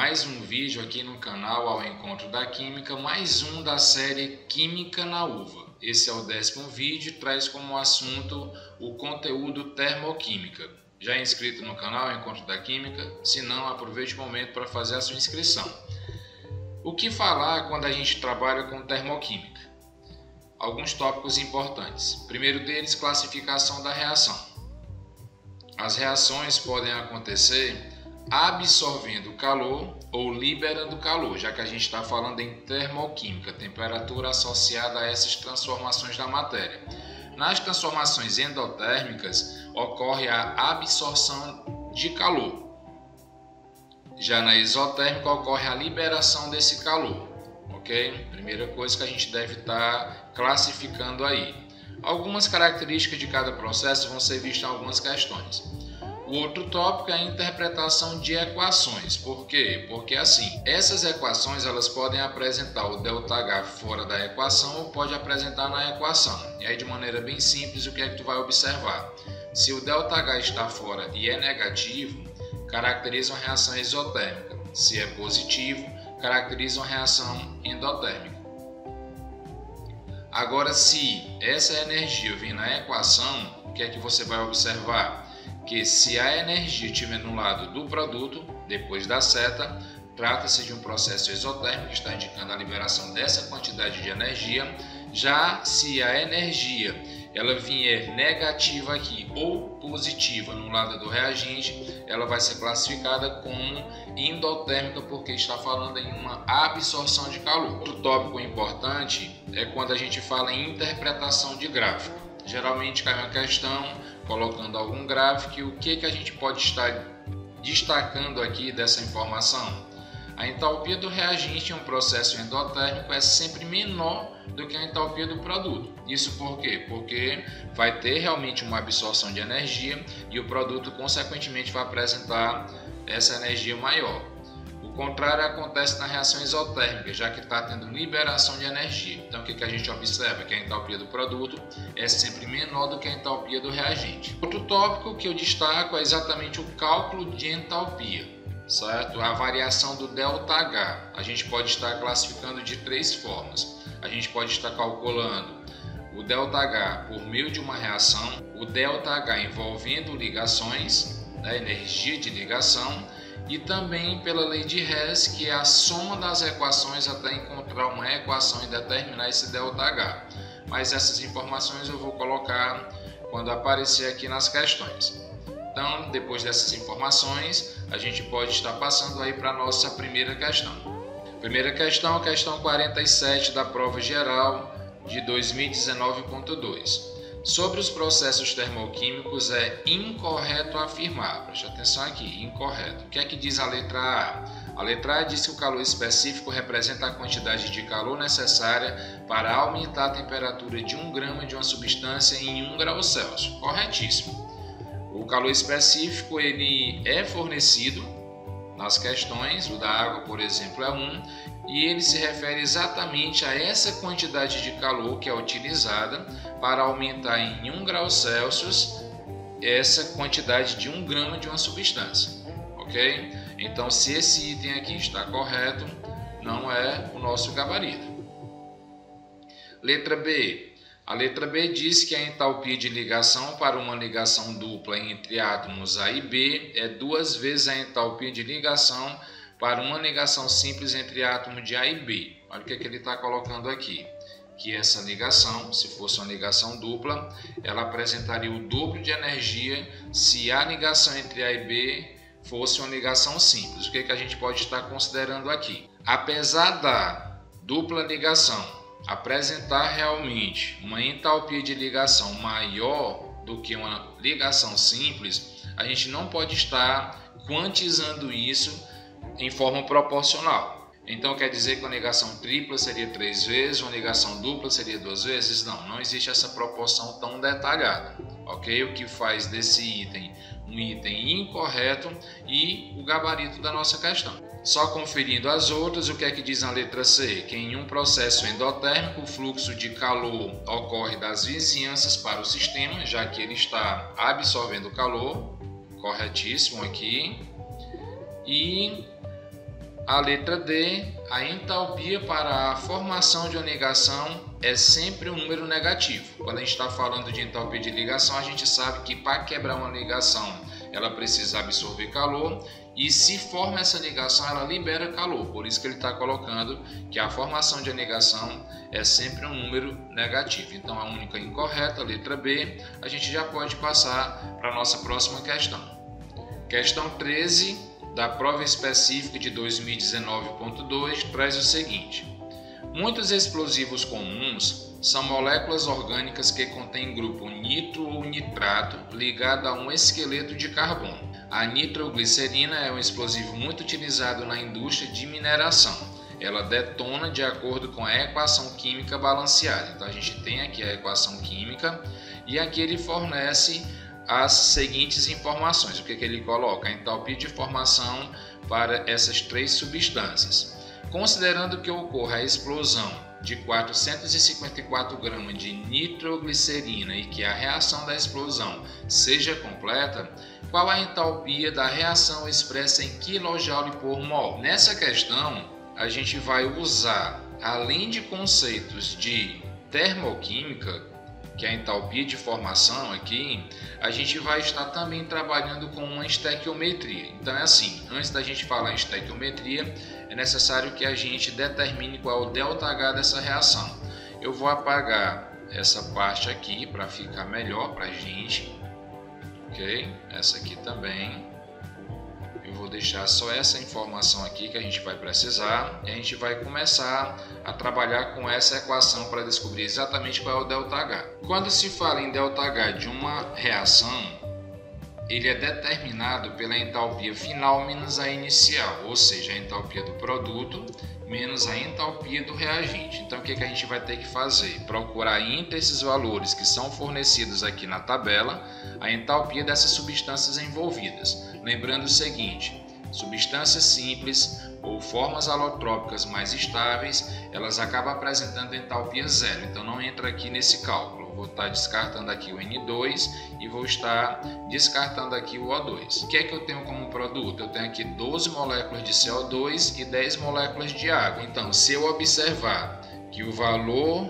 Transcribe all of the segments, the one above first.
mais um vídeo aqui no canal Ao Encontro da Química, mais um da série Química na Uva. Esse é o 10º vídeo e traz como assunto o conteúdo termoquímica. Já é inscrito no canal Ao Encontro da Química? Se não, aproveite o momento para fazer a sua inscrição. O que falar quando a gente trabalha com termoquímica? Alguns tópicos importantes. Primeiro deles, classificação da reação. As reações podem acontecer absorvendo calor ou liberando calor, já que a gente está falando em termoquímica, temperatura associada a essas transformações da matéria. Nas transformações endotérmicas ocorre a absorção de calor. Já na exotérmica ocorre a liberação desse calor, ok? Primeira coisa que a gente deve estar classificando aí. Algumas características de cada processo vão ser vistas em algumas questões. O outro tópico é a interpretação de equações. Por quê? Porque assim, essas equações elas podem apresentar o ΔH fora da equação ou pode apresentar na equação. E aí de maneira bem simples, o que é que tu vai observar? Se o ΔH está fora e é negativo, caracteriza uma reação exotérmica. Se é positivo, caracteriza uma reação endotérmica. Agora, se essa energia vir na equação, o que é que você vai observar? Que se a energia estiver no lado do produto, depois da seta, trata-se de um processo exotérmico que está indicando a liberação dessa quantidade de energia. Já se a energia ela vier negativa aqui ou positiva no lado do reagente, ela vai ser classificada como endotérmica porque está falando em uma absorção de calor. Outro tópico importante é quando a gente fala em interpretação de gráfico. Geralmente cai uma questão colocando algum gráfico e o que a gente pode estar destacando aqui dessa informação? A entalpia do reagente em um processo endotérmico é sempre menor do que a entalpia do produto. Isso por quê? Porque vai ter realmente uma absorção de energia e o produto consequentemente vai apresentar essa energia maior. O contrário acontece na reação exotérmica, já que está tendo liberação de energia. Então o que a gente observa? Que a entalpia do produto é sempre menor do que a entalpia do reagente. Outro tópico que eu destaco é exatamente o cálculo de entalpia, certo? A variação do ΔH. A gente pode estar classificando de três formas. A gente pode estar calculando o ΔH por meio de uma reação, o ΔH envolvendo ligações, energia de ligação, e também pela lei de Hess, que é a soma das equações até encontrar uma equação e determinar esse ΔH. Mas essas informações eu vou colocar quando aparecer aqui nas questões. Então, depois dessas informações, a gente pode estar passando aí para a nossa primeira questão. Primeira questão, questão 47 da prova geral de 2019.2. Sobre os processos termoquímicos é incorreto afirmar. Preste atenção aqui, incorreto. O que é que diz a letra A? A letra A diz que o calor específico representa a quantidade de calor necessária para aumentar a temperatura de 1 grama de uma substância em 1 grau Celsius. Corretíssimo. O calor específico ele é fornecido nas questões, o da água, por exemplo, é 1, e ele se refere exatamente a essa quantidade de calor que é utilizada para aumentar em 1 grau Celsius essa quantidade de 1 grama de uma substância, ok? Então, se esse item aqui está correto, não é o nosso gabarito. Letra B. A letra B diz que a entalpia de ligação para uma ligação dupla entre átomos A e B é 2 vezes a entalpia de ligação para uma ligação simples entre átomos de A e B. Olha o que ele está colocando aqui. Que essa ligação, se fosse uma ligação dupla, ela apresentaria o dobro de energia se a ligação entre A e B fosse uma ligação simples. O que a gente pode estar considerando aqui? Apesar da dupla ligação apresentar realmente uma entalpia de ligação maior do que uma ligação simples, a gente não pode estar quantizando isso em forma proporcional. Então quer dizer que uma ligação tripla seria 3 vezes, uma ligação dupla seria 2 vezes? Não existe essa proporção tão detalhada, ok? O que faz desse item um item incorreto e o gabarito da nossa questão. Só conferindo as outras, o que é que diz na letra C? Que em um processo endotérmico o fluxo de calor ocorre das vizinhanças para o sistema, já que ele está absorvendo calor, corretíssimo aqui. E A letra D, a entalpia para a formação de uma ligação é sempre um número negativo. Quando a gente está falando de entalpia de ligação, a gente sabe que para quebrar uma ligação ela precisa absorver calor e se forma essa ligação ela libera calor. Por isso que ele está colocando que a formação de uma ligação é sempre um número negativo. Então a única incorreta, a letra B, a gente já pode passar para a nossa próxima questão. Questão 13 da prova específica de 2019.2 traz o seguinte: muitos explosivos comuns são moléculas orgânicas que contêm grupo nitro ou nitrato ligado a um esqueleto de carbono. A nitroglicerina é um explosivo muito utilizado na indústria de mineração. Ela detona de acordo com a equação química balanceada. Então a gente tem aqui a equação química e aqui ele fornece as seguintes informações. O que ele coloca? A entalpia de formação para essas três substâncias. Considerando que ocorra a explosão de 454 gramas de nitroglicerina e que a reação da explosão seja completa, qual a entalpia da reação expressa em kJ por mol? Nessa questão, a gente vai usar, além de conceitos de termoquímica, que é a entalpia de formação aqui, a gente vai estar também trabalhando com uma estequiometria. Então é assim, antes da gente falar em estequiometria, é necessário que a gente determine qual é o ΔH dessa reação. Eu vou apagar essa parte aqui para ficar melhor para a gente, ok? Essa aqui também. Eu vou deixar só essa informação aqui que a gente vai precisar e a gente vai começar a trabalhar com essa equação para descobrir exatamente qual é o ΔH. Quando se fala em ΔH de uma reação, ele é determinado pela entalpia final menos a inicial, ou seja, a entalpia do produto menos a entalpia do reagente. Então o que a gente vai ter que fazer? Procurar entre esses valores que são fornecidos aqui na tabela a entalpia dessas substâncias envolvidas. Lembrando o seguinte, substâncias simples ou formas alotrópicas mais estáveis, elas acabam apresentando entalpia zero, então não entra aqui nesse cálculo. Eu vou estar descartando aqui o N2 e vou estar descartando aqui o O2. O que é que eu tenho como produto? Eu tenho aqui 12 moléculas de CO2 e 10 moléculas de água. Então, se eu observar que o valor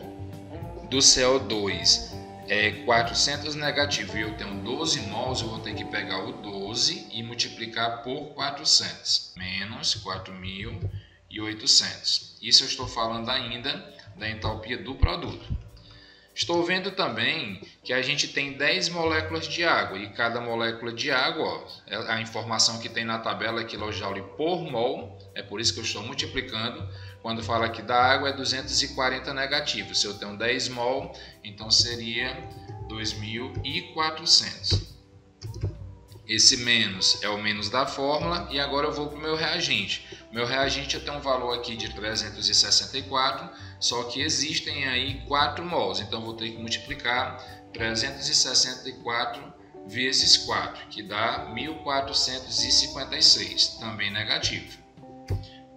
do CO2 é 400 negativo e eu tenho 12 mols, eu vou ter que pegar o 12 e multiplicar por 400, menos 4.800. Isso eu estou falando ainda da entalpia do produto. Estou vendo também que a gente tem 10 moléculas de água e cada molécula de água, ó, a informação que tem na tabela é kJ por mol, é por isso que eu estou multiplicando. Quando fala aqui da água é 240 negativo, se eu tenho 10 mol, então seria 2.400. Esse menos é o menos da fórmula e agora eu vou para o meu reagente. Meu reagente eu tenho um valor aqui de 364, só que existem aí 4 mols, então vou ter que multiplicar 364 vezes 4, que dá 1.456, também negativo.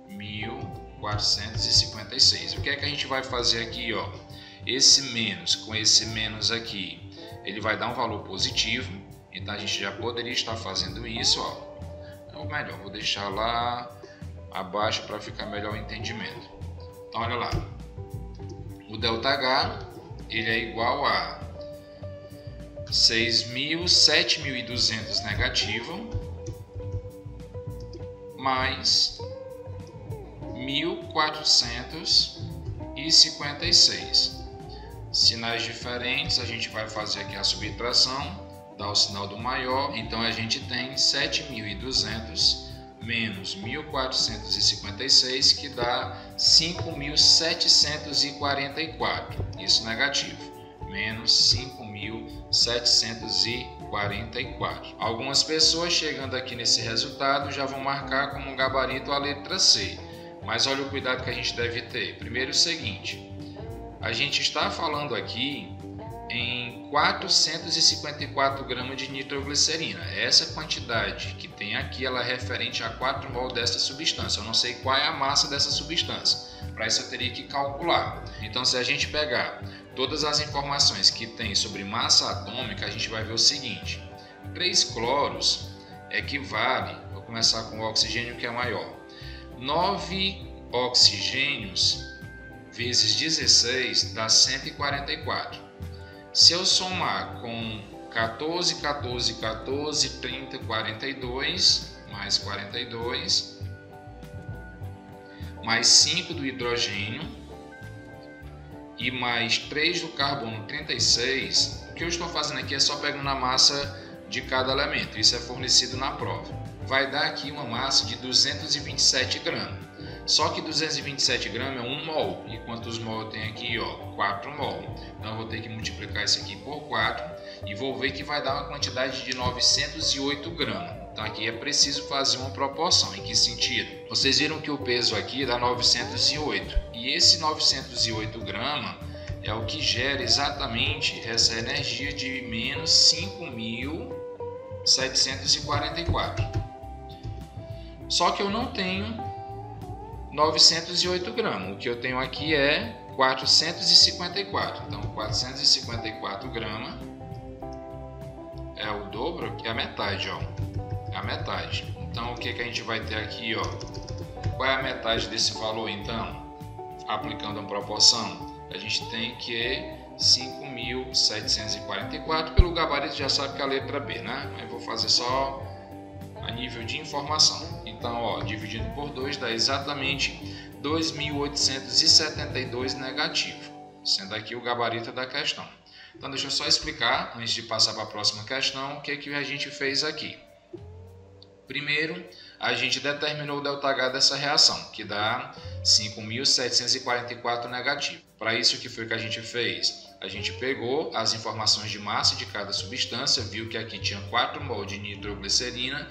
1.456. O que é que a gente vai fazer aqui, ó? Esse menos com esse menos aqui, ele vai dar um valor positivo, então a gente já poderia estar fazendo isso, ó. Ou melhor, vou deixar lá abaixo para ficar melhor o entendimento. Então olha lá, o ΔH ele é igual a 7.200 negativo mais 1.456. Sinais diferentes, a gente vai fazer aqui a subtração, dá o sinal do maior, então a gente tem 7.200 menos 1.456, que dá 5.744, isso negativo, menos 5.744. Algumas pessoas chegando aqui nesse resultado já vão marcar como gabarito a letra C, mas olha o cuidado que a gente deve ter. Primeiro o seguinte, a gente está falando aqui em 454 gramas de nitroglicerina. Essa quantidade que tem aqui ela é referente a 4 mol dessa substância. Eu não sei qual é a massa dessa substância. Para isso eu teria que calcular. Então, se a gente pegar todas as informações que tem sobre massa atômica, a gente vai ver o seguinte: 3 cloros equivale, vou começar com o oxigênio que é maior, 9 oxigênios vezes 16 dá 144. Se eu somar com 14, 14, 14, 30, 42, mais 42, mais 5 do hidrogênio e mais 3 do carbono, 36, o que eu estou fazendo aqui é só pegando a massa de cada elemento. Isso é fornecido na prova. Vai dar aqui uma massa de 227 gramas. Só que 227 gramas é 1 mol. E quantos mol eu tenho aqui? 4 mol. Então eu vou ter que multiplicar isso aqui por 4 e vou ver que vai dar uma quantidade de 908 gramas. Então aqui é preciso fazer uma proporção. Em que sentido? Vocês viram que o peso aqui dá 908. E esse 908 gramas é o que gera exatamente essa energia de menos 5.744. Só que eu não tenho 908 gramas. O que eu tenho aqui é 454. Então 454 gramas é o dobro, que é a metade, É a metade. Então o que a gente vai ter aqui, Qual é a metade desse valor, então? Aplicando a proporção, a gente tem que 5.744. Pelo gabarito já sabe que é a letra B, né? Mas vou fazer só a nível de informação. Então, dividido por 2 dá exatamente 2.872 negativo, sendo aqui o gabarito da questão. Então, deixa eu só explicar, antes de passar para a próxima questão, o que a gente fez aqui. Primeiro, a gente determinou o ΔH dessa reação, que dá 5.744 negativo. Para isso, o que foi que a gente fez? A gente pegou as informações de massa de cada substância, viu que aqui tinha 4 mol de nitroglicerina,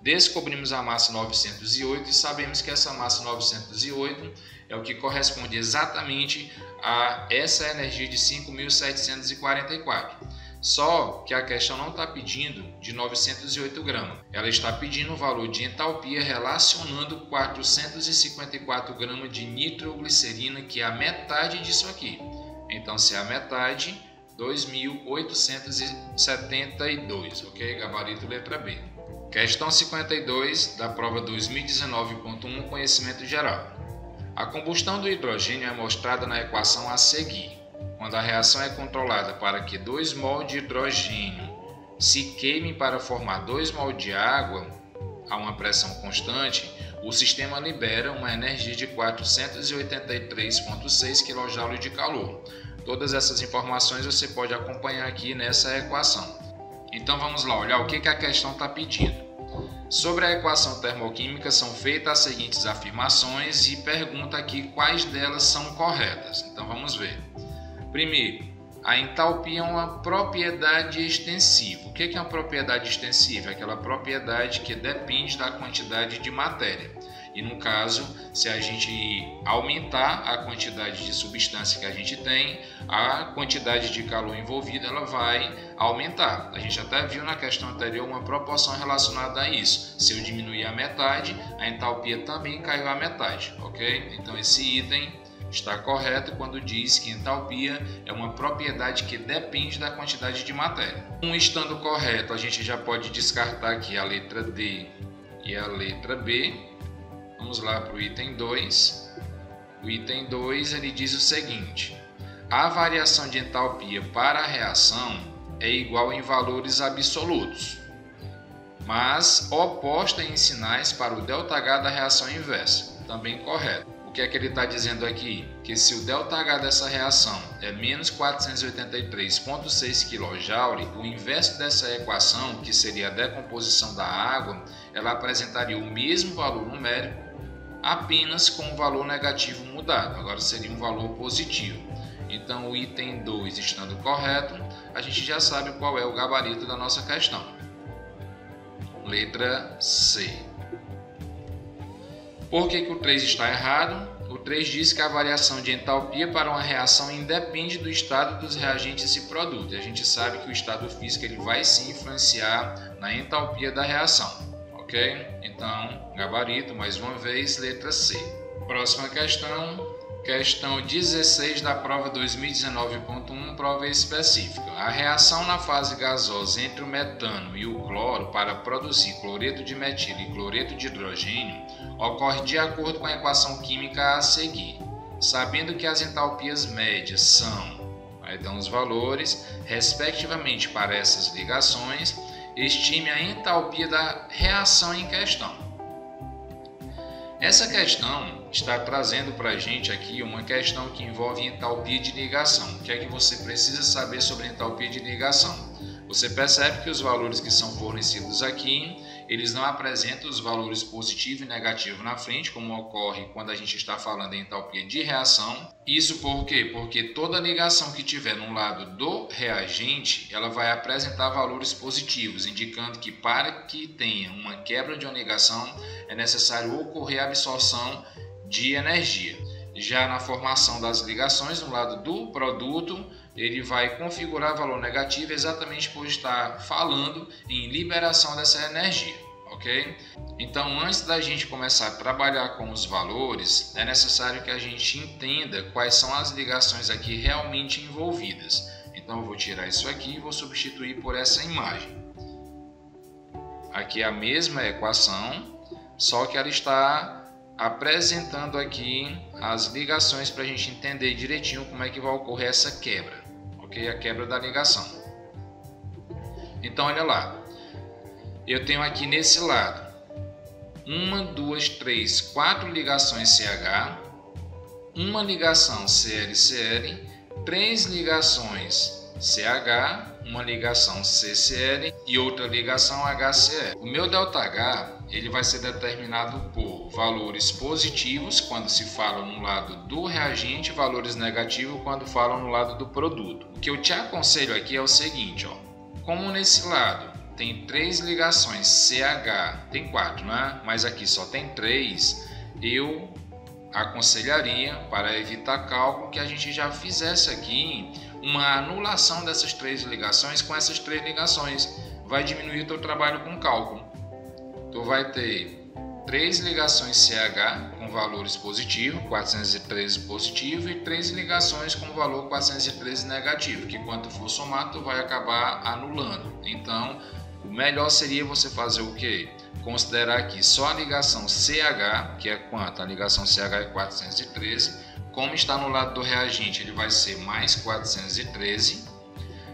descobrimos a massa 908 e sabemos que essa massa 908 é o que corresponde exatamente a essa energia de 5.744. Só que a questão não está pedindo de 908 gramas. Ela está pedindo o valor de entalpia relacionando 454 gramas de nitroglicerina, que é a metade disso aqui. Então, se é a metade, 2.872, ok? Gabarito letra B. Questão 52 da prova 2019.1, conhecimento geral. A combustão do hidrogênio é mostrada na equação a seguir. Quando a reação é controlada para que 2 mol de hidrogênio se queimem para formar 2 mol de água a uma pressão constante, o sistema libera uma energia de 483,6 kJ de calor. Todas essas informações você pode acompanhar aqui nessa equação. Então vamos lá olhar o que a questão está pedindo. Sobre a equação termoquímica são feitas as seguintes afirmações e pergunta aqui quais delas são corretas. Então vamos ver. Primeiro, a entalpia é uma propriedade extensiva. O que é uma propriedade extensiva? É aquela propriedade que depende da quantidade de matéria. E no caso, se a gente aumentar a quantidade de substância que a gente tem, a quantidade de calor envolvida ela vai aumentar. A gente até viu na questão anterior uma proporção relacionada a isso. Se eu diminuir a metade, a entalpia também caiu a metade, ok? Então esse item está correto quando diz que entalpia é uma propriedade que depende da quantidade de matéria. Estando correto, a gente já pode descartar aqui a letra D e a letra B. Vamos lá para o item 2. O item 2 ele diz o seguinte: a variação de entalpia para a reação é igual em valores absolutos, mas oposta em sinais para o ΔH da reação inversa. Também correto. O que é que ele está dizendo aqui? Que se o ΔH dessa reação é menos 483,6 kJ, o inverso dessa equação, que seria a decomposição da água, ela apresentaria o mesmo valor numérico, apenas com o valor negativo mudado. Agora seria um valor positivo. Então o item 2 estando correto, a gente já sabe qual é o gabarito da nossa questão. Letra C. Por que o 3 está errado? O 3 diz que a variação de entalpia para uma reação independe do estado dos reagentes e produto. E a gente sabe que o estado físico ele vai sim influenciar na entalpia da reação. Ok? Então, gabarito, mais uma vez, letra C. Próxima questão, Questão 16 da prova 2019.1, prova específica. A reação na fase gasosa entre o metano e o cloro para produzir cloreto de metilo e cloreto de hidrogênio ocorre de acordo com a equação química a seguir. Sabendo que as entalpias médias são, aí dão os valores, respectivamente para essas ligações, estime a entalpia da reação em questão. Essa questão está trazendo para a gente aqui uma questão que envolve entalpia de ligação. O que é que você precisa saber sobre entalpia de ligação? Você percebe que os valores que são fornecidos aqui, eles não apresentam os valores positivo e negativo na frente, como ocorre quando a gente está falando em entalpia de reação. Isso por quê? Porque toda ligação que tiver no lado do reagente, ela vai apresentar valores positivos, indicando que para que tenha uma quebra de uma ligação, é necessário ocorrer a absorção de energia. Já na formação das ligações, no lado do produto, ele vai configurar valor negativo exatamente por estar falando em liberação dessa energia, ok? Então, antes da gente começar a trabalhar com os valores, é necessário que a gente entenda quais são as ligações aqui realmente envolvidas. Então, eu vou tirar isso aqui e vou substituir por essa imagem. Aqui é a mesma equação, só que ela está apresentando aqui as ligações para a gente entender direitinho como é que vai ocorrer essa quebra, ok? A quebra da ligação. Então, olha lá, eu tenho aqui nesse lado 1, 2, 3, 4 ligações CH, uma ligação ClCl, 3 ligações CH, uma ligação CCl e outra ligação HCl. O meu ΔH ele vai ser determinado por valores positivos quando se fala no lado do reagente, valores negativos quando falam no lado do produto. O que eu te aconselho aqui é o seguinte, ó, como nesse lado tem 3 ligações CH, tem 4, né? Mas aqui só tem 3, eu aconselharia, para evitar cálculo, que a gente já fizesse aqui uma anulação dessas 3 ligações com essas 3 ligações. Vai diminuir o teu trabalho com cálculo. Tu vai ter 3 ligações CH com valores positivos, 413 positivo, e 3 ligações com valor 413 negativo, que quando for somar, tu vai acabar anulando. Então, o melhor seria você fazer o quê? Considerar aqui só a ligação CH, que é quanto? A ligação CH é 413. Como está no lado do reagente, ele vai ser mais 413.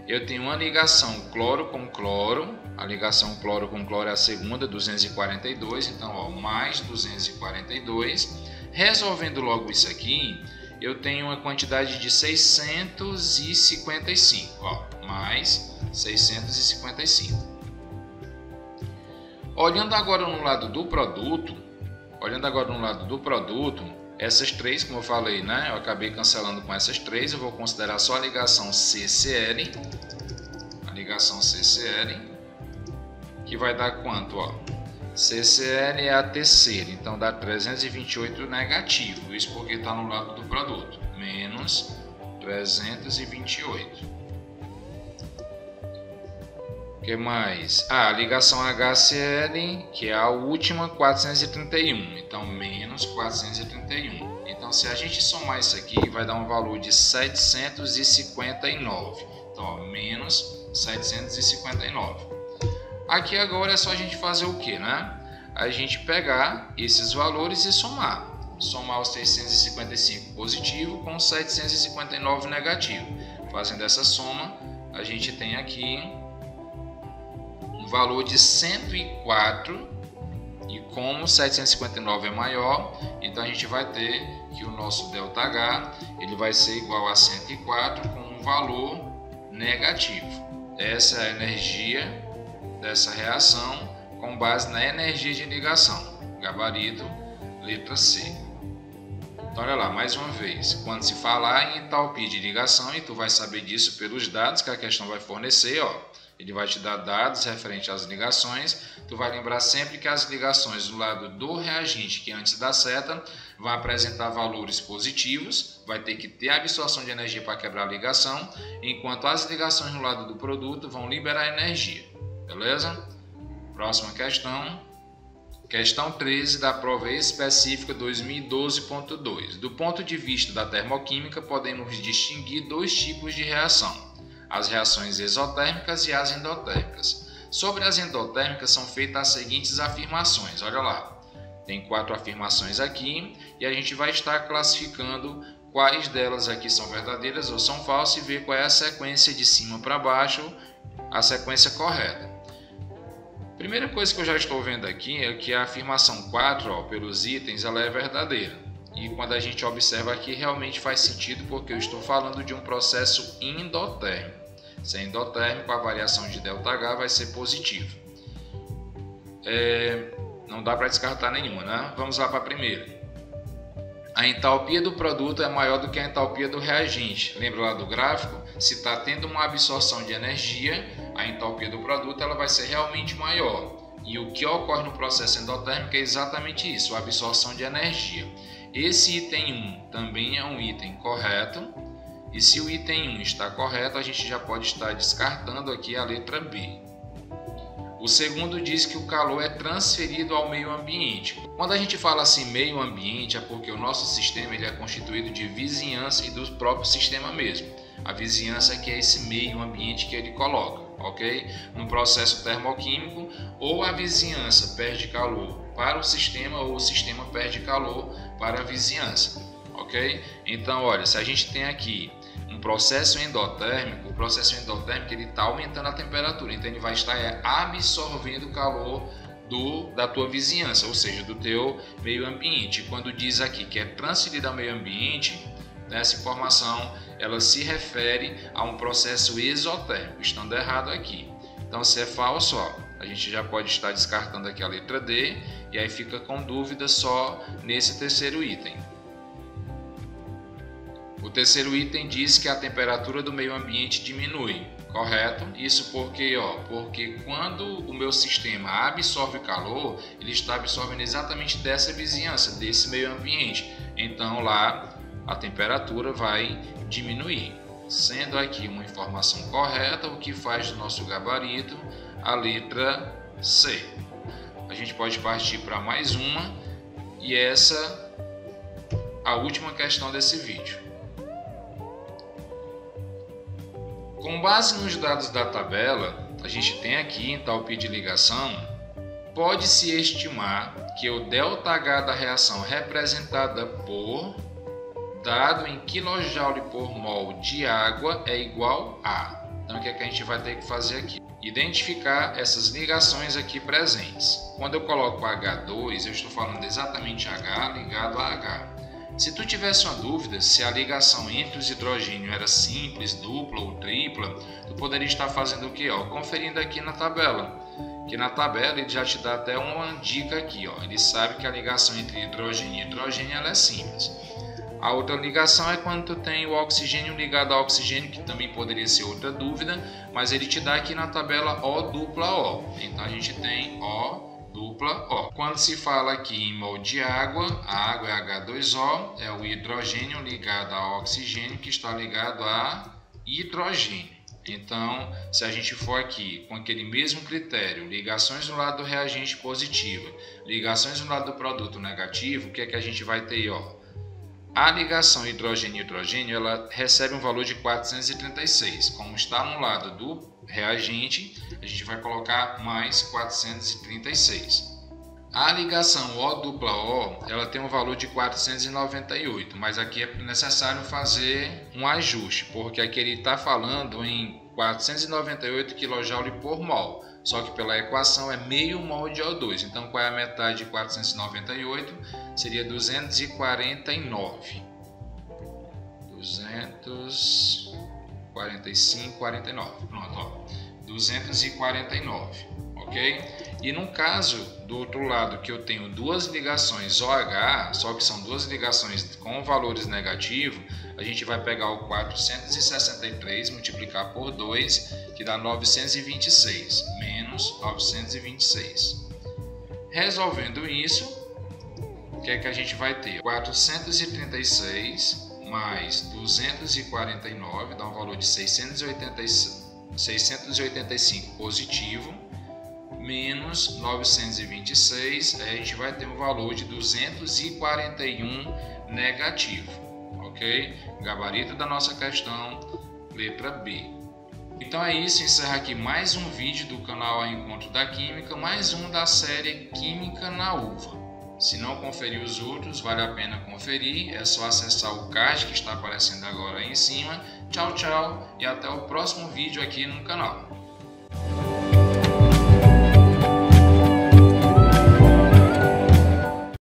Eu tenho uma ligação cloro com cloro. A ligação cloro com cloro é a segunda, 242. Então, ó, mais 242. Resolvendo logo isso aqui, eu tenho uma quantidade de 655. Ó, mais 655. Olhando agora no lado do produto, essas 3, como eu falei, né? Eu acabei cancelando com essas 3, eu vou considerar só a ligação CCl, que vai dar quanto, ó? CCl é a terceira, então dá 328 negativo, isso porque está no lado do produto, menos 328. O que mais? A ligação HCl, que é a última, 431. Então, menos 431. Então, se a gente somar isso aqui, vai dar um valor de 759. Então, ó, menos 759. Aqui agora é só a gente fazer o que, né? A gente pegar esses valores e somar. Somar os 655 positivo com 759 negativo. Fazendo essa soma, a gente tem aqui valor de 104, e como 759 é maior, então a gente vai ter que o nosso ΔH ele vai ser igual a 104 com um valor negativo. Essa é a energia dessa reação com base na energia de ligação, gabarito letra C. Então olha lá, mais uma vez, quando se falar em entalpia de ligação, e tu vai saber disso pelos dados que a questão vai fornecer, ó, ele vai te dar dados referentes às ligações. Tu vai lembrar sempre que as ligações do lado do reagente, que antes da seta, vão apresentar valores positivos, vai ter que ter absorção de energia para quebrar a ligação, enquanto as ligações no lado do produto vão liberar energia. Beleza? Próxima questão. Questão 13 da prova específica 2012.2. Do ponto de vista da termoquímica, podemos distinguir dois tipos de reação: as reações exotérmicas e as endotérmicas. Sobre as endotérmicas são feitas as seguintes afirmações. Olha lá, tem 4 afirmações aqui e a gente vai estar classificando quais delas aqui são verdadeiras ou são falsas e ver qual é a sequência de cima para baixo, a sequência correta. Primeira coisa que eu já estou vendo aqui é que a afirmação 4, pelos itens, ela é verdadeira. E quando a gente observa aqui, realmente faz sentido, porque eu estou falando de um processo endotérmico. Se é endotérmico, a variação de ΔH vai ser positiva. Não dá para descartar nenhuma, né? Vamos lá para a primeira. A entalpia do produto é maior do que a entalpia do reagente. Lembra lá do gráfico? Se está tendo uma absorção de energia, a entalpia do produto ela vai ser realmente maior. E o que ocorre no processo endotérmico é exatamente isso, a absorção de energia. Esse item 1 também é um item correto. E se o item 1 está correto, a gente já pode estar descartando aqui a letra B. O segundo diz que o calor é transferido ao meio ambiente. Quando a gente fala assim meio ambiente, é porque o nosso sistema ele é constituído de vizinhança e do próprio sistema mesmo. A vizinhança que é esse meio ambiente que ele coloca, ok? No processo termoquímico, ou a vizinhança perde calor para o sistema, ou o sistema perde calor para a vizinhança, ok? Então, olha, se a gente tem aqui um processo endotérmico, o processo endotérmico ele está aumentando a temperatura, então ele vai estar absorvendo o calor da tua vizinhança, ou seja, do teu meio ambiente. Quando diz aqui que é transferido ao meio ambiente, essa informação ela se refere a um processo exotérmico, estando errado aqui. Então, se é falso, a gente já pode estar descartando aqui a letra D e aí fica com dúvida só nesse terceiro item. O terceiro item diz que a temperatura do meio ambiente diminui, correto? Isso porque quando o meu sistema absorve calor, ele está absorvendo exatamente dessa vizinhança, desse meio ambiente. Então lá a temperatura vai diminuir. Sendo aqui uma informação correta, o que faz do nosso gabarito a letra C. A gente pode partir para mais uma e essa a última questão desse vídeo. Com base nos dados da tabela, a gente tem aqui entalpia de ligação, pode-se estimar que o ΔH da reação representada por dado em kJ por mol de água é igual a. Então o que é que a gente vai ter que fazer aqui? Identificar essas ligações aqui presentes. Quando eu coloco H2, eu estou falando exatamente H ligado a H. Se tu tivesse uma dúvida se a ligação entre os hidrogênios era simples, dupla ou tripla, tu poderia estar fazendo o quê? Conferindo aqui na tabela. Que na tabela ele já te dá até uma dica aqui. Ele sabe que a ligação entre hidrogênio e hidrogênio ela é simples. A outra ligação é quando tu tem o oxigênio ligado a oxigênio, que também poderia ser outra dúvida, mas ele te dá aqui na tabela O dupla O. Então a gente tem O dupla O. Quando se fala aqui em mol de água, a água é H2O, é o hidrogênio ligado a oxigênio que está ligado a hidrogênio. Então, se a gente for aqui com aquele mesmo critério, ligações no lado do reagente positiva, ligações no lado do produto negativo, o que é que a gente vai ter? A ligação hidrogênio-hidrogênio ela recebe um valor de 436. Como está no lado do reagente, a gente vai colocar mais 436. A ligação O dupla O ela tem um valor de 498, mas aqui é necessário fazer um ajuste, porque aqui ele está falando em 498 kJ por mol, só que pela equação é meio mol de O2. Então qual é a metade de 498? Seria 249. 245,49. Pronto, 249, ok? E no caso do outro lado que eu tenho duas ligações OH, só que são duas ligações com valores negativos, a gente vai pegar o 463, multiplicar por 2, que dá 926, menos 926. Resolvendo isso, o que é que a gente vai ter? 436 mais 249 dá um valor de 685 positivo, menos 926, a gente vai ter um valor de 241 negativo, ok? Gabarito da nossa questão, letra B. Então é isso, encerra aqui mais um vídeo do canal Ao Encontro da Química, mais um da série Química na Uva. Se não conferiu os outros, vale a pena conferir, é só acessar o card que está aparecendo agora aí em cima. Tchau, tchau e até o próximo vídeo aqui no canal.